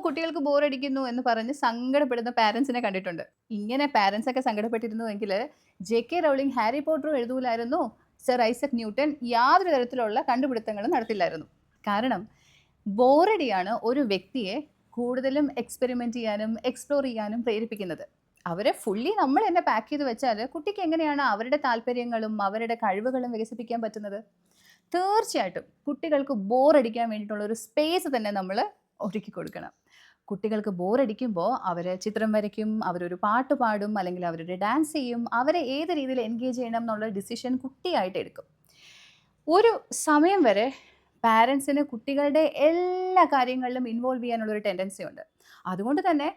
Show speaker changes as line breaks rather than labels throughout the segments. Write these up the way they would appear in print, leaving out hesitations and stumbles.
കുട്ടികൾക്ക് ബോറടിക്കുന്നു എന്ന് പറഞ്ഞ് സങ്കടപ്പെടുന്ന പാരൻസിനെ കണ്ടിട്ടുണ്ട്. ഇങ്ങനെ പാരൻസ് ഒക്കെ സങ്കടപ്പെട്ടിരുന്നുവെങ്കിൽ ജെ.കെ. റൗളിംഗ് ഹാരി പോട്ടറും എഴുതൂലായിരുന്നു. സർ ഐസക് ന്യൂട്ടൺ യാതൊരു തരത്തിലുള്ള കണ്ടുപിടുത്തങ്ങളും നടത്തില്ലായിരുന്നു. കാരണം ബോറടിയാണ് ഒരു വ്യക്തിയെ കൂടുതലും എക്സ്പെരിമെന്റ് ചെയ്യാനും എക്സ്പ്ലോർ ചെയ്യാനും പ്രേരിപ്പിക്കുന്നത്. അവരെ ഫുള്ളി നമ്മൾ തന്നെ പാക്ക് ചെയ്ത് വെച്ചാൽ കുട്ടിക്ക് എങ്ങനെയാണ് അവരുടെ താല്പര്യങ്ങളും അവരുടെ കഴിവുകളും വികസിപ്പിക്കാൻ പറ്റുന്നത്? തീർച്ചയായിട്ടും കുട്ടികൾക്ക് ബോറടിക്കാൻ വേണ്ടിയിട്ടുള്ള ഒരു സ്പേസ് തന്നെ നമ്മൾ ഒരുക്കി കൊടുക്കണം. കുട്ടികൾക്ക് ബോറടിക്കുമ്പോൾ അവർ ചിത്രം വരയ്ക്കും, അവരൊരു പാട്ട് പാടും, അല്ലെങ്കിൽ അവരൊരു ഡാൻസ് ചെയ്യും. അവരെ ഏത് രീതിയിൽ എൻഗേജ് ചെയ്യണം എന്നുള്ള ഡിസിഷൻ കുട്ടിയായിട്ട് എടുക്കും. ഒരു സമയം വരെ പാരൻസിന് കുട്ടികളുടെ എല്ലാ കാര്യങ്ങളിലും ഇൻവോൾവ് ചെയ്യാനുള്ള ഒരു ടെൻഡൻസി ഉണ്ട്. അതുകൊണ്ട് തന്നെ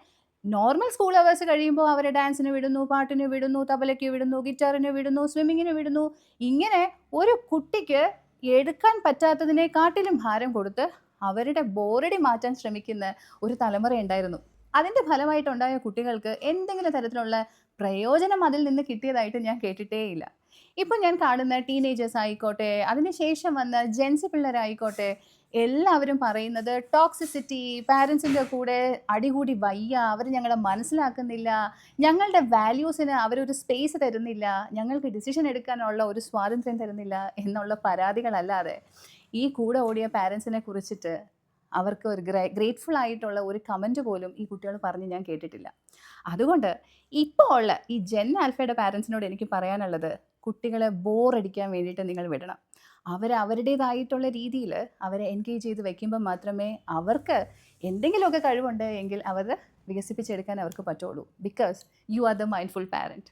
നോർമൽ സ്കൂൾ അവേഴ്സ് കഴിയുമ്പോൾ അവരെ ഡാൻസിന് വിടുന്നു, പാട്ടിന് വിടുന്നു, തബലയ്ക്ക് വിടുന്നു, ഗിറ്റാറിന് വിടുന്നു, സ്വിമ്മിങ്ങിന് വിടുന്നു. ഇങ്ങനെ ഒരു കുട്ടിക്ക് എടുക്കാൻ പറ്റാത്തതിനെക്കാട്ടിലും ഭാരം കൊടുത്ത് അവരുടെ ബോറടി മാറ്റാൻ ശ്രമിക്കുന്ന ഒരു തലമുറ ഉണ്ടായിരുന്നു. അതിൻ്റെ ഫലമായിട്ടുണ്ടായ കുട്ടികൾക്ക് എന്തെങ്കിലും തരത്തിലുള്ള പ്രയോജനം അതിൽ നിന്ന് കിട്ടിയതായിട്ട് ഞാൻ കേട്ടിട്ടേയില്ല. ഇപ്പം ഞാൻ കാണുന്ന ടീനേജേഴ്സ് ആയിക്കോട്ടെ, അതിനുശേഷം വന്ന ജെൻസി പിള്ളേരായിക്കോട്ടെ, എല്ലാവരും പറയുന്നത് ടോക്സിസിറ്റി, പാരൻസിൻ്റെ കൂടെ അടികൂടി വയ്യ, അവർ ഞങ്ങളെ മനസ്സിലാക്കുന്നില്ല, ഞങ്ങളുടെ വാല്യൂസിന് അവരൊരു സ്പേസ് തരുന്നില്ല, ഞങ്ങൾക്ക് ഡിസിഷൻ എടുക്കാനുള്ള ഒരു സ്വാതന്ത്ര്യം തരുന്നില്ല എന്നുള്ള പരാതികളല്ലാതെ ഈ കൂടെ ഓടിയ പാരൻസിനെ കുറിച്ചിട്ട് അവർക്ക് ഒരു ഗ്രേറ്റ്ഫുൾ ആയിട്ടുള്ള ഒരു കമൻറ്റ് പോലും ഈ കുട്ടികൾ പറഞ്ഞ് ഞാൻ കേട്ടിട്ടില്ല. അതുകൊണ്ട് ഇപ്പോൾ ഉള്ള ഈ ജെൻ ആൽഫയുടെ പാരൻസിനോട് എനിക്ക് പറയാനുള്ളത്, കുട്ടികളെ ബോറടിക്കാൻ വേണ്ടിയിട്ട് നിങ്ങൾ വിടണം. അവരുടേതായിട്ടുള്ള രീതിയിൽ അവരെ എൻഗേജ് ചെയ്ത് വെക്കുമ്പോൾ മാത്രമേ അവർക്ക് എന്തെങ്കിലുമൊക്കെ കഴിവുണ്ട് എങ്കിൽ അവർ വികസിപ്പിച്ചെടുക്കാൻ അവർക്ക് പറ്റുള്ളൂ. Because you are the mindful parent.